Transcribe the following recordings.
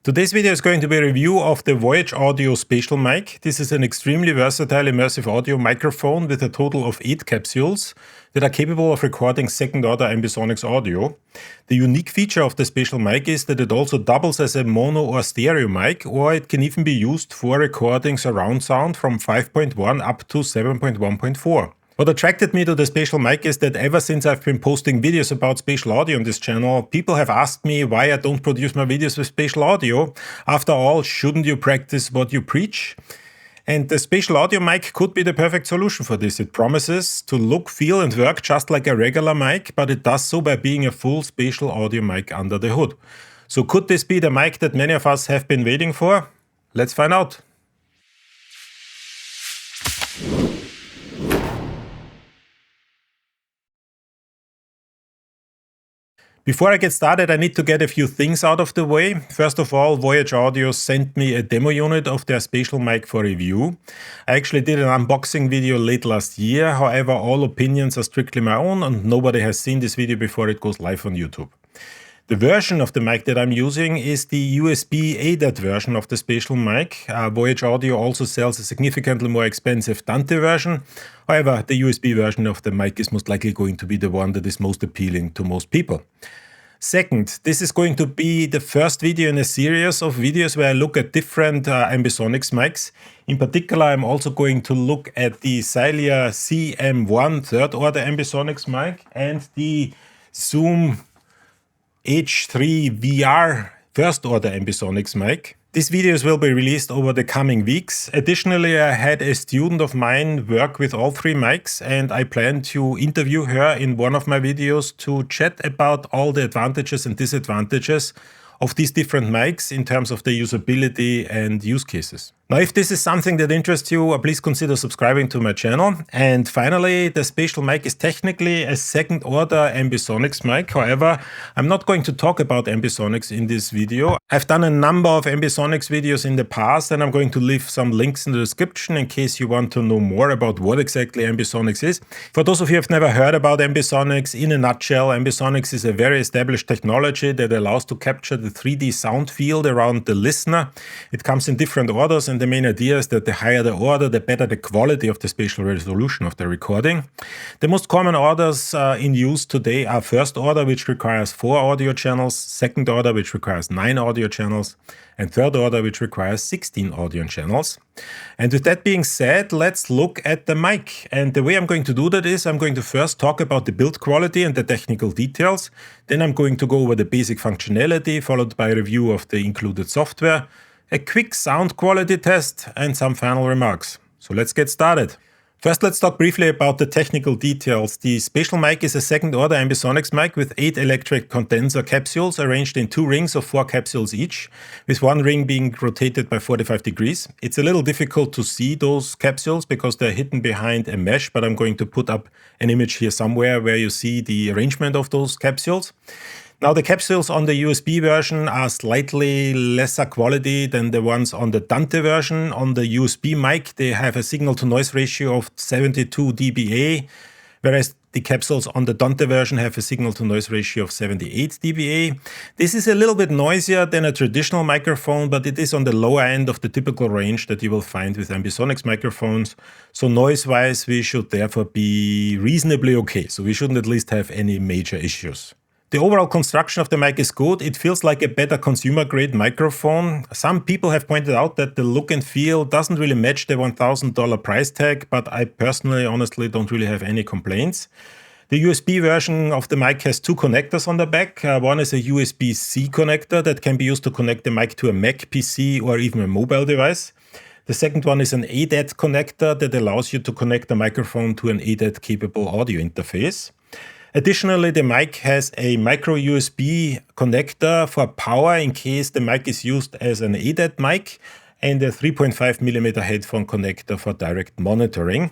Today's video is going to be a review of the Voyage Audio Spatial Mic. This is an extremely versatile immersive audio microphone with a total of 8 capsules that are capable of recording second-order ambisonics audio. The unique feature of the spatial mic is that it also doubles as a mono or stereo mic, or it can even be used for recording surround sound from 5.1 up to 7.1.4. What attracted me to the spatial mic is that ever since I've been posting videos about spatial audio on this channel, people have asked me why I don't produce my videos with spatial audio. After all, shouldn't you practice what you preach? And the spatial audio mic could be the perfect solution for this. It promises to look, feel and work just like a regular mic, but it does so by being a full spatial audio mic under the hood. So could this be the mic that many of us have been waiting for? Let's find out. Before I get started, I need to get a few things out of the way. First of all, Voyage Audio sent me a demo unit of their spatial mic for review. I actually did an unboxing video late last year. However, all opinions are strictly my own and nobody has seen this video before it goes live on YouTube. The version of the mic that I'm using is the USB ADAT version of the spatial mic. Voyage Audio also sells a significantly more expensive Dante version. However, the USB version of the mic is most likely going to be the one that is most appealing to most people. Second, this is going to be the first video in a series of videos where I look at different ambisonics mics. In particular, I'm also going to look at the Xylia CM1 third order ambisonics mic and the Zoom H3 VR first order ambisonics mic. These videos will be released over the coming weeks. Additionally, I had a student of mine work with all three mics and I plan to interview her in one of my videos to chat about all the advantages and disadvantages of these different mics in terms of the usability and use cases. Now, if this is something that interests you, please consider subscribing to my channel. And finally, the spatial mic is technically a second order ambisonics mic. However, I'm not going to talk about ambisonics in this video. I've done a number of ambisonics videos in the past and I'm going to leave some links in the description in case you want to know more about what exactly ambisonics is. For those of you who have never heard about ambisonics, in a nutshell, ambisonics is a very established technology that allows to capture the 3D sound field around the listener. It comes in different orders and the main idea is that the higher the order, the better the quality of the spatial resolution of the recording. The most common orders in use today are first order, which requires 4 audio channels, second order, which requires 9 audio channels, and third order, which requires 16 audio channels. And with that being said, let's look at the mic. And the way I'm going to do that is I'm going to first talk about the build quality and the technical details. Then I'm going to go over the basic functionality, followed by a review of the included software, a quick sound quality test, and some final remarks. So let's get started. First, let's talk briefly about the technical details. The spatial mic is a second order ambisonics mic with 8 electric condenser capsules arranged in 2 rings of 4 capsules each, with one ring being rotated by 45 degrees. It's a little difficult to see those capsules because they're hidden behind a mesh, but I'm going to put up an image here somewhere where you see the arrangement of those capsules. Now, the capsules on the USB version are slightly lesser quality than the ones on the Dante version. On the USB mic, they have a signal-to-noise ratio of 72 dBA, whereas the capsules on the Dante version have a signal-to-noise ratio of 78 dBA. This is a little bit noisier than a traditional microphone, but it is on the lower end of the typical range that you will find with ambisonics microphones. So noise-wise, we should therefore be reasonably okay. So we shouldn't at least have any major issues. The overall construction of the mic is good. It feels like a better consumer-grade microphone. Some people have pointed out that the look and feel doesn't really match the $1,000 price tag, but I personally, honestly, don't really have any complaints. The USB version of the mic has 2 connectors on the back. One is a USB-C connector that can be used to connect the mic to a Mac PC or even a mobile device. The second one is an ADAT connector that allows you to connect the microphone to an ADAT-capable audio interface. Additionally, the mic has a micro USB connector for power in case the mic is used as an ADAT mic and a 3.5mm headphone connector for direct monitoring.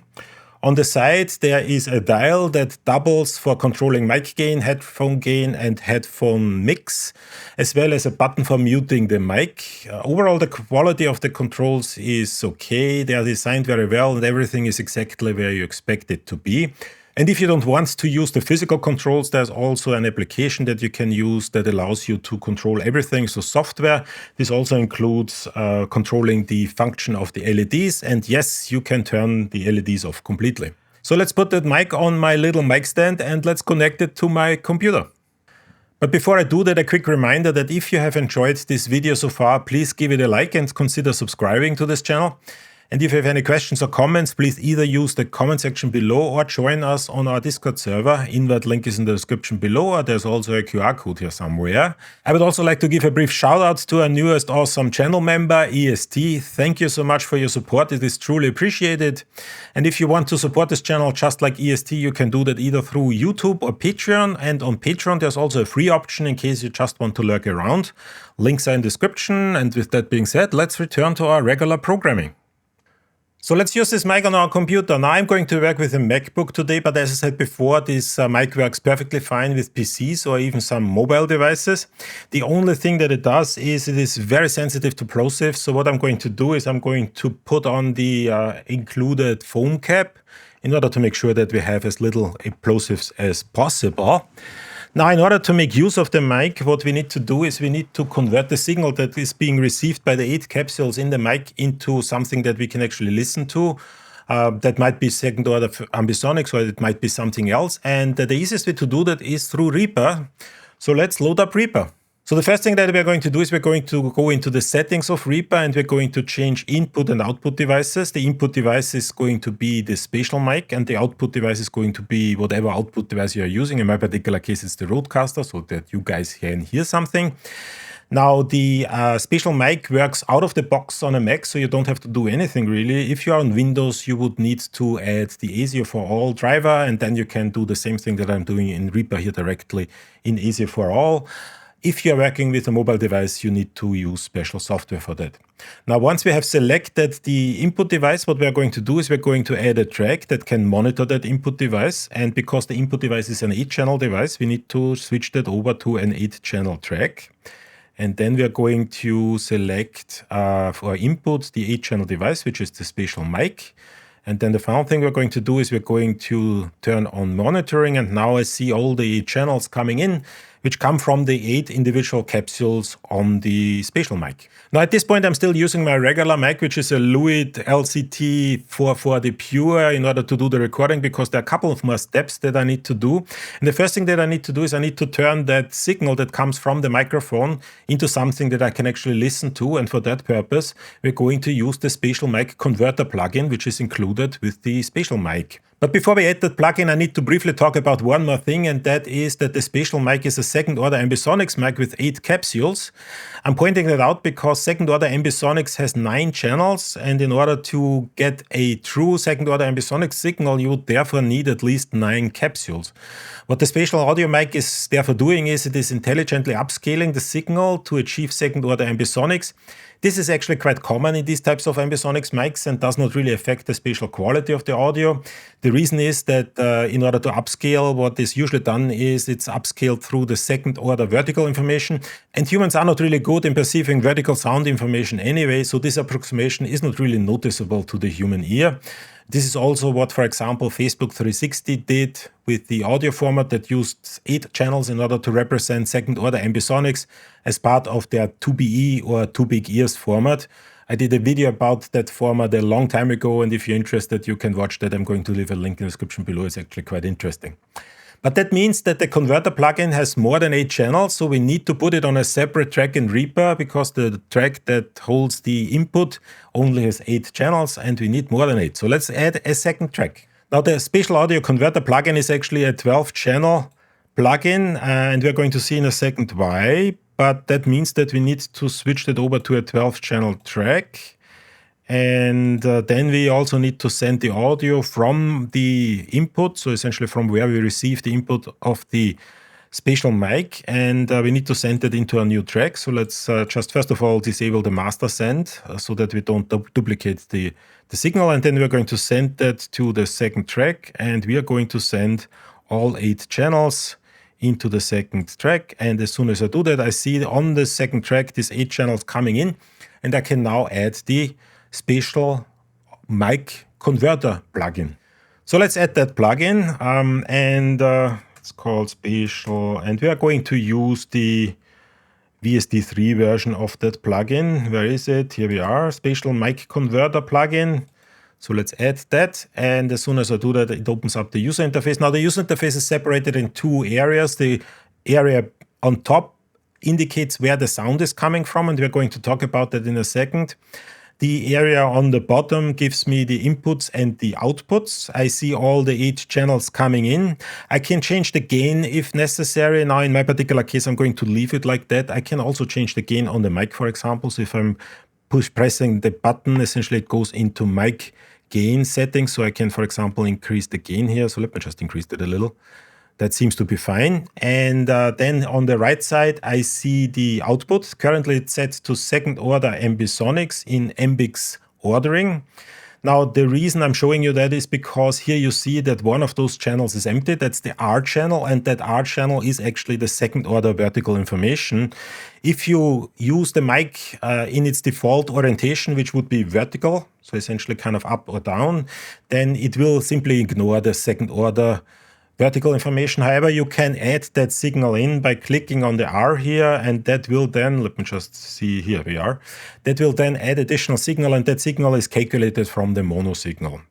On the side, there is a dial that doubles for controlling mic gain, headphone gain, and headphone mix, as well as a button for muting the mic. Overall, the quality of the controls is okay. They are designed very well and everything is exactly where you expect it to be. And if you don't want to use the physical controls, there's also an application that you can use that allows you to control everything. So software, this also includes controlling the function of the LEDs. And yes, you can turn the LEDs off completely. So let's put that mic on my little mic stand and let's connect it to my computer. But before I do that, a quick reminder that if you have enjoyed this video so far, please give it a like and consider subscribing to this channel. And if you have any questions or comments, please either use the comment section below or join us on our Discord server. Invite link is in the description below, or there's also a QR code here somewhere. I would also like to give a brief shout out to our newest awesome channel member, EST. Thank you so much for your support. It is truly appreciated. And if you want to support this channel just like EST, you can do that either through YouTube or Patreon. And on Patreon, there's also a free option in case you just want to lurk around. Links are in the description. And with that being said, let's return to our regular programming. So let's use this mic on our computer. Now I'm going to work with a MacBook today, but as I said before, this mic works perfectly fine with PCs or even some mobile devices. The only thing that it does is it is very sensitive to plosives. So what I'm going to do is I'm going to put on the included foam cap in order to make sure that we have as little plosives as possible. Now, in order to make use of the mic, what we need to do is we need to convert the signal that is being received by the 8 capsules in the mic into something that we can actually listen to. That might be second order ambisonics, or it might be something else. And the easiest way to do that is through Reaper. So let's load up Reaper. So the first thing that we're going to do is we're going to go into the settings of Reaper and we're going to change input and output devices. The input device is going to be the spatial mic and the output device is going to be whatever output device you're using. In my particular case, it's the Rodecaster, so that you guys can hear something. Now, the spatial mic works out of the box on a Mac, so you don't have to do anything really. If you're on Windows, you would need to add the ASIO4ALL driver, and then you can do the same thing that I'm doing in Reaper here directly in ASIO4ALL. If you're working with a mobile device, you need to use special software for that. Now, once we have selected the input device, what we're going to do is we're going to add a track that can monitor that input device. And because the input device is an 8-channel device, we need to switch that over to an 8-channel track. And then we are going to select for input the 8-channel device, which is the spatial mic. And then the final thing we're going to do is we're going to turn on monitoring. And now I see all the channels coming in, which come from the 8 individual capsules on the spatial mic. Now at this point, I'm still using my regular mic, which is a Lewitt LCT 440 Pure in order to do the recording, because there are a couple of more steps that I need to do. And the first thing that I need to do is I need to turn that signal that comes from the microphone into something that I can actually listen to. And for that purpose, we're going to use the spatial mic converter plugin, which is included with the spatial mic. But before we add that plugin, I need to briefly talk about one more thing, and that is that the spatial mic is a second-order ambisonics mic with 8 capsules. I'm pointing that out because second-order ambisonics has 9 channels, and in order to get a true second-order ambisonics signal, you would therefore need at least 9 capsules. What the spatial audio mic is therefore doing is it is intelligently upscaling the signal to achieve second-order ambisonics. This is actually quite common in these types of ambisonics mics and does not really affect the spatial quality of the audio. The reason is that in order to upscale, what is usually done is it's upscaled through the second order vertical information. And humans are not really good in perceiving vertical sound information anyway, so this approximation is not really noticeable to the human ear. This is also what, for example, Facebook 360 did with the audio format that used 8 channels in order to represent second-order ambisonics as part of their 2BE or 2 big ears format. I did a video about that format a long time ago, and if you're interested, you can watch that. I'm going to leave a link in the description below. It's actually quite interesting. But that means that the converter plugin has more than 8 channels, so we need to put it on a separate track in Reaper because the track that holds the input only has 8 channels and we need more than 8. So let's add a second track. Now the spatial audio converter plugin is actually a 12-channel plugin, and we're going to see in a second why, but that means that we need to switch that over to a 12-channel track. And then we also need to send the audio from the input, so essentially from where we receive the input of the spatial mic, and we need to send it into a new track. So let's just first of all disable the master send so that we don't duplicate the signal, and then we're going to send that to the second track, and we are going to send all 8 channels into the second track. And as soon as I do that, I see on the second track these 8 channels coming in, and I can now add the spatial mic converter plugin. So let's add that plugin, and it's called Spatial, and we are going to use the VST3 version of that plugin. Where is it? Here we are, Spatial Mic Converter plugin. So let's add that, and as soon as I do that, it opens up the user interface. Now the user interface is separated in two areas. The area on top indicates where the sound is coming from, and we're going to talk about that in a second. The area on the bottom gives me the inputs and the outputs. I see all the 8 channels coming in. I can change the gain if necessary. Now, in my particular case, I'm going to leave it like that. I can also change the gain on the mic, for example. So if I'm pressing the button, essentially it goes into mic gain settings. So I can, for example, increase the gain here. So let me just increase it a little. That seems to be fine. And then on the right side, I see the output. Currently, it's set to second order ambisonics in Ambix ordering. Now, the reason I'm showing you that is because here you see that one of those channels is empty. That's the R channel, and that R channel is actually the second order vertical information. If you use the mic in its default orientation, which would be vertical, so essentially kind of up or down, then it will simply ignore the second order vertical information. However, you can add that signal in by clicking on the R here, and that will then, let me just see, here we are, that will then add additional signal, and that signal is calculated from the mono signal.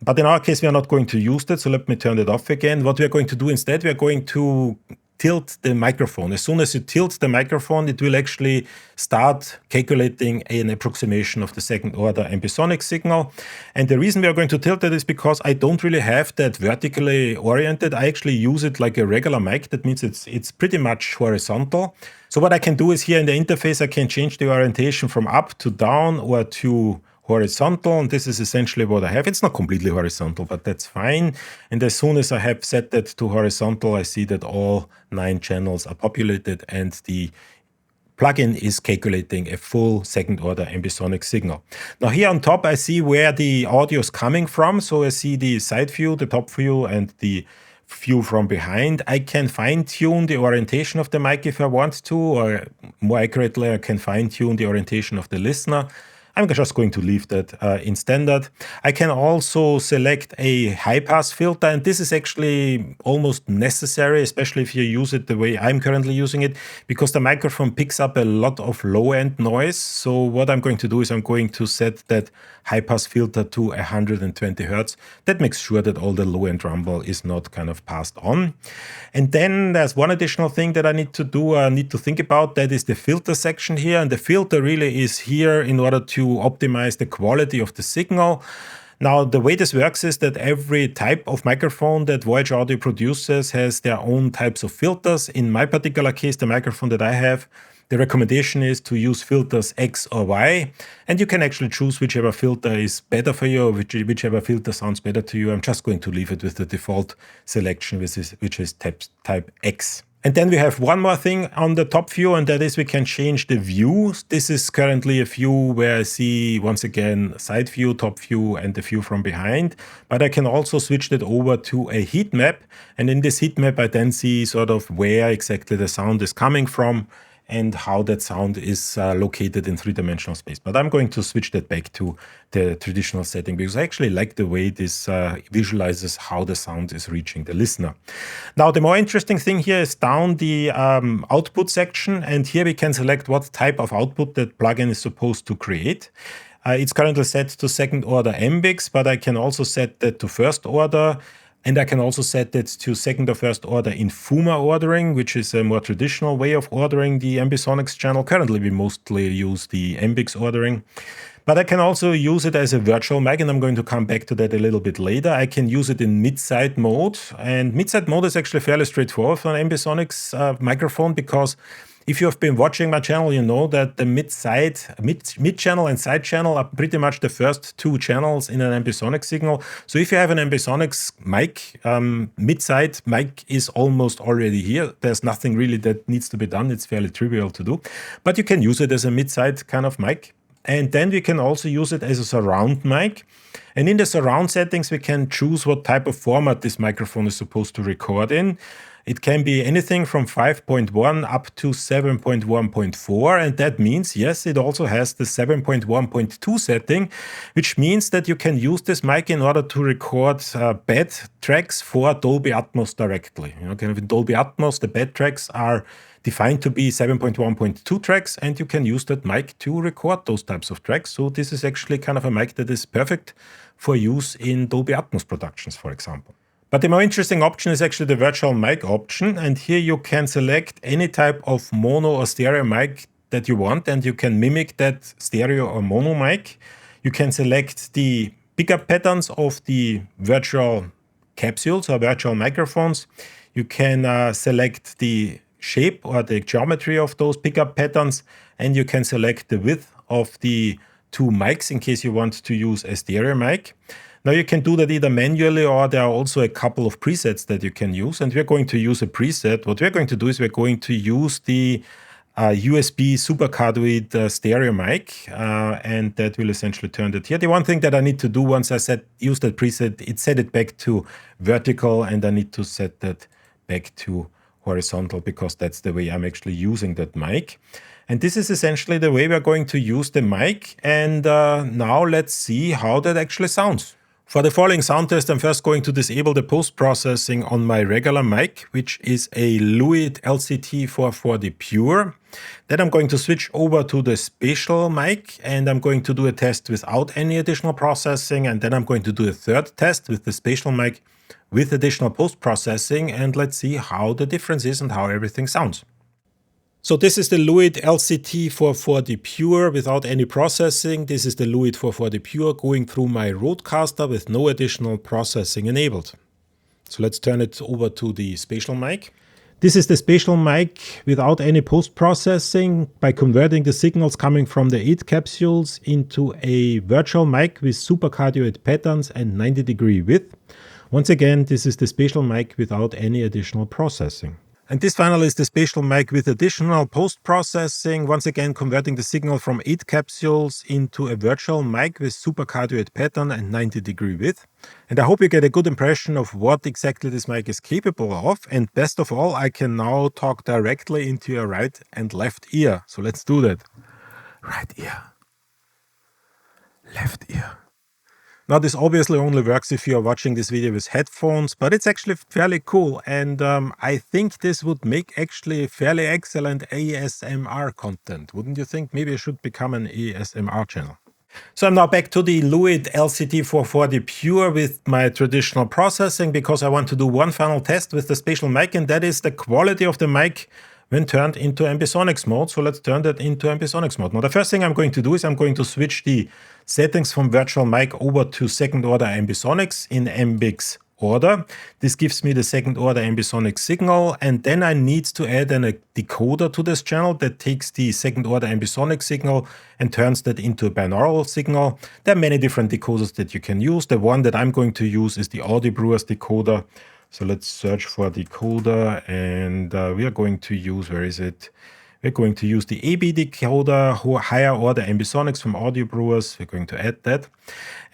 But in our case, we are not going to use that, so let me turn it off again. What we are going to do instead, we are going to tilt the microphone. As soon as you tilt the microphone, it will actually start calculating an approximation of the second order ambisonic signal. And the reason we are going to tilt it is because I don't really have that vertically oriented. I actually use it like a regular mic. That means it's pretty much horizontal. So what I can do is here in the interface, I can change the orientation from up to down or to horizontal, and this is essentially what I have. It's not completely horizontal, but that's fine. And as soon as I have set that to horizontal, I see that all 9 channels are populated, and the plugin is calculating a full second order ambisonic signal. Now here on top, I see where the audio is coming from. So I see the side view, the top view, and the view from behind. I can fine-tune the orientation of the mic if I want to, or more accurately, I can fine-tune the orientation of the listener. I'm just going to leave that in standard. I can also select a high-pass filter, and this is actually almost necessary, especially if you use it the way I'm currently using it, because the microphone picks up a lot of low-end noise. So what I'm going to do is I'm going to set that high-pass filter to 120 Hertz. That makes sure that all the low-end rumble is not kind of passed on. And then there's one additional thing that I need to do, I need to think about. That is the filter section here. And the filter really is here in order to optimize the quality of the signal. Now, the way this works is that every type of microphone that Voyager Audio produces has their own types of filters. In my particular case, the microphone that I have, the recommendation is to use filters X or Y, and you can actually choose whichever filter is better for you, or whichever filter sounds better to you. I'm just going to leave it with the default selection, which is type X. And then we have one more thing on the top view, and that is we can change the view. This is currently a view where I see, once again, side view, top view, and the view from behind. But I can also switch that over to a heat map. And in this heat map, I then see sort of where exactly the sound is coming from and how that sound is located in 3-dimensional space. But I'm going to switch that back to the traditional setting because I actually like the way this visualizes how the sound is reaching the listener. Now, the more interesting thing here is down the output section, and here we can select what type of output that plugin is supposed to create. It's currently set to second order Ambix, but I can also set that to first order. And I can also set that to second or first order in FUMA ordering, which is a more traditional way of ordering the ambisonics channel. Currently, we mostly use the Ambix ordering. But I can also use it as a virtual mic, and I'm going to come back to that a little bit later. I can use it in mid-side mode. And mid-side mode is actually fairly straightforward for an ambisonics microphone, because if you have been watching my channel, you know that the mid-channel and side channel are pretty much the first 2 channels in an ambisonic signal. So if you have an ambisonics mic, mid-side mic is almost already here. There's nothing really that needs to be done. It's fairly trivial to do. But you can use it as a mid-side kind of mic. And then we can also use it as a surround mic. And in the surround settings, we can choose what type of format this microphone is supposed to record in. It can be anything from 5.1 up to 7.1.4, and that means, yes, it also has the 7.1.2 setting, which means that you can use this mic in order to record bed tracks for Dolby Atmos directly. In Dolby Atmos, the bed tracks are defined to be 7.1.2 tracks, and you can use that mic to record those types of tracks. So this is actually kind of a mic that is perfect for use in Dolby Atmos productions, for example. But the more interesting option is actually the virtual mic option, and here you can select any type of mono or stereo mic that you want, and you can mimic that stereo or mono mic. You can select the pickup patterns of the virtual capsules or virtual microphones. You can select the shape or the geometry of those pickup patterns, and you can select the width of the two mics in case you want to use a stereo mic. Now you can do that either manually, or there are also a couple of presets that you can use, and we're going to use a preset. What we're going to do is we're going to use the USB supercardioid stereo mic, and that will essentially turn that here. The one thing that I need to do once I use that preset, it set it back to vertical, and I need to set that back to horizontal because that's the way I'm actually using that mic. And this is essentially the way we're going to use the mic. And now let's see how that actually sounds. For the following sound test, I'm first going to disable the post-processing on my regular mic, which is a Lewitt LCT440 Pure. Then I'm going to switch over to the spatial mic, and I'm going to do a test without any additional processing. And then I'm going to do a third test with the spatial mic with additional post-processing, and let's see how the difference is and how everything sounds. So this is the Lewitt LCT440 Pure without any processing. This is the Lewitt 440 Pure going through my Rodecaster with no additional processing enabled. So let's turn it over to the spatial mic. This is the spatial mic without any post-processing by converting the signals coming from the 8 capsules into a virtual mic with supercardioid patterns and 90-degree width. Once again, this is the spatial mic without any additional processing. And this finally is the spatial mic with additional post-processing, once again converting the signal from 8 capsules into a virtual mic with supercardioid pattern and 90-degree width. And I hope you get a good impression of what exactly this mic is capable of. And best of all, I can now talk directly into your right and left ear. So let's do that. Right ear, left ear. Now this obviously only works if you are watching this video with headphones, but it's actually fairly cool, and I think this would make actually fairly excellent ASMR content. Wouldn't you think? Maybe I should become an ASMR channel. So I'm now back to the Lewitt LCT440 Pure with my traditional processing because I want to do one final test with the spatial mic, and that is the quality of the mic when turned into ambisonics mode. So let's turn that into ambisonics mode. Now the first thing I'm going to do is I'm going to switch the settings from virtual mic over to second order ambisonics in ambix order. This gives me the second order ambisonic signal, and then I need to add a decoder to this channel that takes the second order ambisonic signal and turns that into a binaural signal. There are many different decoders that you can use. The one that I'm going to use is the Audio Brewers decoder. So let's search for decoder, and we are going to use, where is it? We're going to use the AB decoder, higher order ambisonics from Audio Brewers. We're going to add that.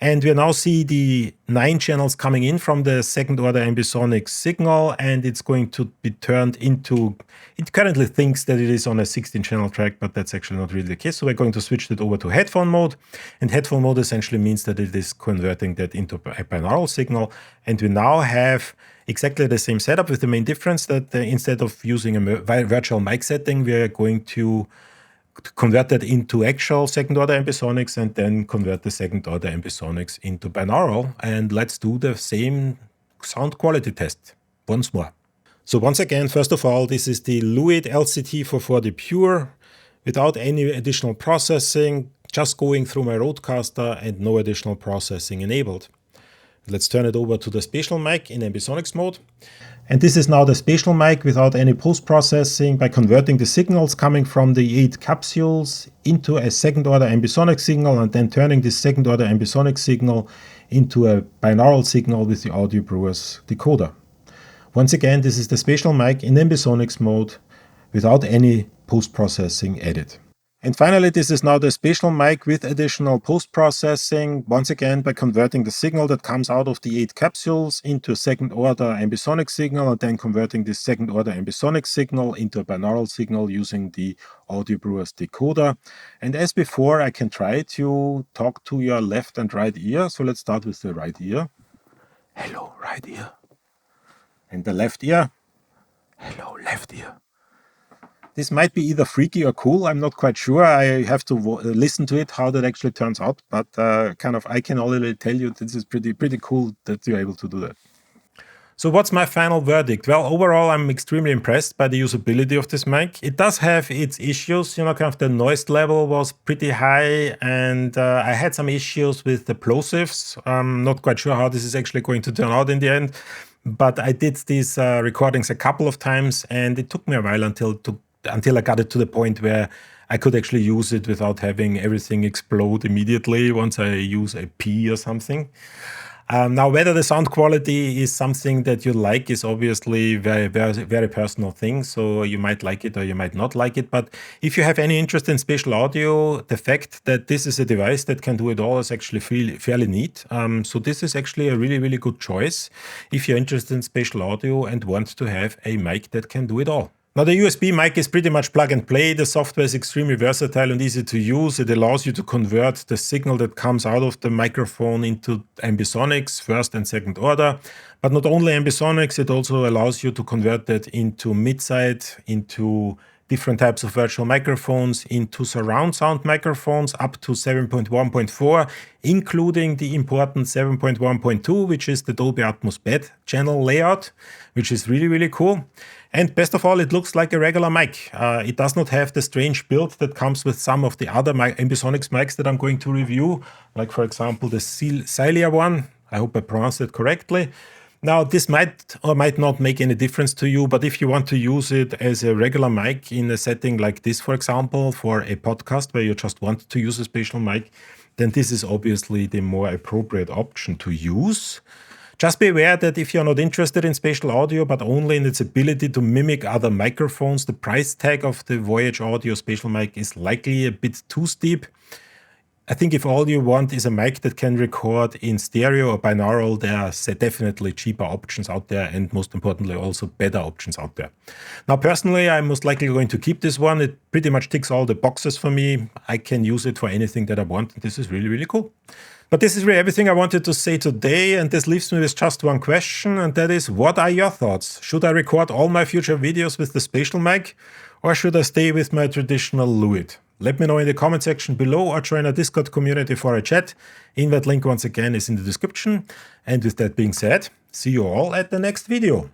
And we now see the 9 channels coming in from the second order ambisonic signal, and it's going to be turned into, it currently thinks that it is on a 16 channel track, but that's actually not really the case. So we're going to switch that over to headphone mode. And headphone mode essentially means that it is converting that into a binaural signal. And we now have exactly the same setup, with the main difference that instead of using a virtual mic setting, we are going to convert that into actual second order ambisonics and then convert the second order ambisonics into binaural. And let's do the same sound quality test once more. So once again, first of all, this is the Lewitt LCT440 Pure without any additional processing, just going through my Rodecaster and no additional processing enabled. Let's turn it over to the spatial mic in ambisonics mode. And this is now the spatial mic without any post-processing by converting the signals coming from the 8 capsules into a second order ambisonic signal and then turning this second order ambisonic signal into a binaural signal with the Audio Brewers decoder. Once again, this is the spatial mic in ambisonics mode without any post-processing added. And finally, this is now the spatial mic with additional post-processing, once again by converting the signal that comes out of the 8 capsules into a second-order ambisonic signal, and then converting this second-order ambisonic signal into a binaural signal using the Audio Brewers decoder. And as before, I can try to talk to your left and right ear. So let's start with the right ear. Hello, right ear. And the left ear. Hello, left ear. This might be either freaky or cool. I'm not quite sure. I have to listen to it, how that actually turns out. But I can already tell you this is pretty cool that you're able to do that. So what's my final verdict? Well, overall, I'm extremely impressed by the usability of this mic. It does have its issues, kind of the noise level was pretty high, and I had some issues with the plosives. I'm not quite sure how this is actually going to turn out in the end, but I did these recordings a couple of times, and it took me a while until I got it to the point where I could actually use it without having everything explode immediately once I use a P or something. Now, whether the sound quality is something that you like is obviously very personal thing. So you might like it or you might not like it. But if you have any interest in spatial audio, the fact that this is a device that can do it all is actually fairly neat. So this is actually a really good choice if you're interested in spatial audio and want to have a mic that can do it all. Now, the USB mic is pretty much plug and play. The software is extremely versatile and easy to use. It allows you to convert the signal that comes out of the microphone into ambisonics, first and second order. But not only ambisonics, it also allows you to convert that into mid-side, into different types of virtual microphones, into surround sound microphones up to 7.1.4, including the important 7.1.2, which is the Dolby Atmos bed channel layout, which is really cool. And best of all, it looks like a regular mic. It does not have the strange build that comes with some of the other ambisonics mics that I'm going to review, like for example the Cylia one. I hope I pronounced it correctly. Now, this might or might not make any difference to you, but if you want to use it as a regular mic in a setting like this, for example, for a podcast where you just want to use a spatial mic, then this is obviously the more appropriate option to use. Just be aware that if you're not interested in spatial audio, but only in its ability to mimic other microphones, the price tag of the Voyage Audio spatial mic is likely a bit too steep. I think if all you want is a mic that can record in stereo or binaural, there are definitely cheaper options out there, and most importantly also better options out there. Now, personally, I'm most likely going to keep this one. It pretty much ticks all the boxes for me. I can use it for anything that I want, and this is really cool. But this is really everything I wanted to say today, and this leaves me with just one question, and that is, what are your thoughts? Should I record all my future videos with the spatial mic, or should I stay with my traditional Lewitt? Let me know in the comment section below or join our Discord community for a chat. Invite link once again is in the description. And with that being said, see you all at the next video.